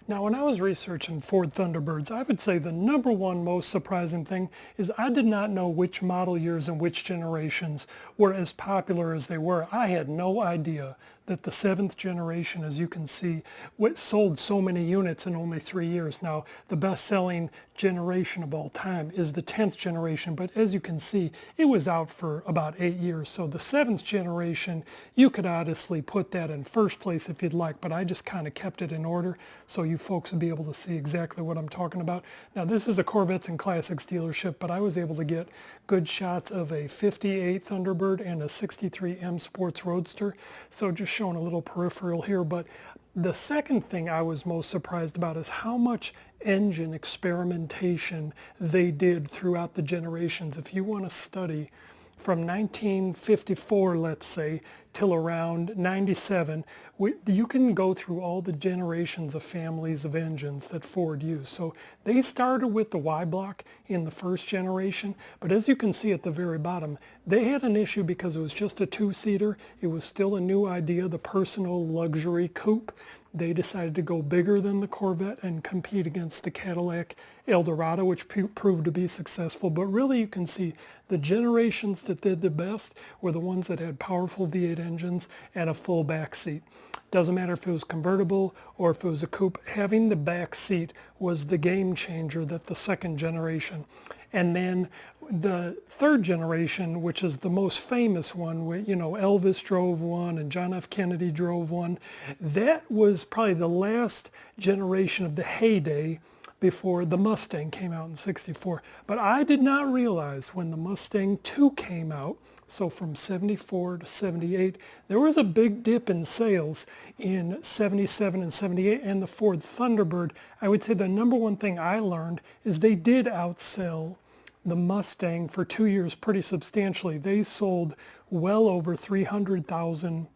Now, when I was researching Ford Thunderbirds, I would say the number one most surprising thing is I did not know which model years and which generations were as popular as they were. I had no idea that the 7th generation, as you can see, sold so many units in only 3 years. Now, the best-selling generation of all time is the 10th generation, but as you can see, it was out for about 8 years. So the 7th generation, you could honestly put that in first place if you'd like, but I just kind of kept it in order so you folks will be able to see exactly what I'm talking about. Now, this is a Corvettes and Classics dealership, but I was able to get good shots of a 58 Thunderbird and a 63 M Sports Roadster. So just showing a little peripheral here. But the second thing I was most surprised about is how much engine experimentation they did throughout the generations. If you want to study from 1954, let's say, till around 97, you can go through all the generations of families of engines that Ford used. So they started with the Y-block in the first generation, but as you can see at the very bottom, they had an issue because it was just a two-seater. It was still a new idea, the personal luxury coupe. They decided to go bigger than the Corvette and compete against the Cadillac Eldorado, which proved to be successful. But really you can see the generations that did the best were the ones that had powerful V8 engines and a full back seat. Doesn't matter if it was convertible or if it was a coupe, having the back seat was the game changer that the second generation. And then the third generation, which is the most famous one, where, you know, Elvis drove one and John F. Kennedy drove one, that was probably the last generation of the heyday before the Mustang came out in '64. But I did not realize when the Mustang II came out, so from '74 to '78, there was a big dip in sales in '77 and '78, and the Ford Thunderbird, I would say the number one thing I learned is they did outsell the Mustang for 2 years pretty substantially. They sold well over 300,000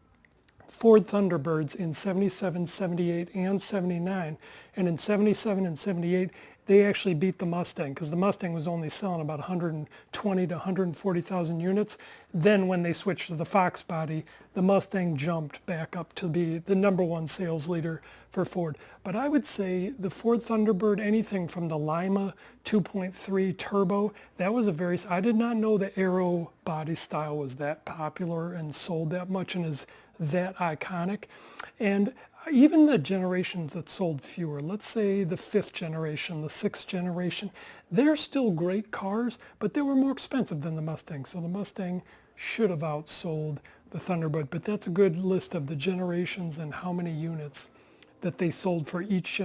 Ford Thunderbirds in '77, '78, and '79. And in '77 and '78, they actually beat the Mustang because the Mustang was only selling about 120 to 140,000 units. Then when they switched to the Fox body, the Mustang jumped back up to be the number one sales leader for Ford. But I would say the Ford Thunderbird, anything from the Lima 2.3 turbo, that was I did not know the Aero body style was that popular and sold that much and is that iconic. And even the generations that sold fewer, let's say the 5th generation, the 6th generation, they're still great cars, but they were more expensive than the Mustang. So the Mustang should have outsold the Thunderbird. But that's a good list of the generations and how many units that they sold for each generation.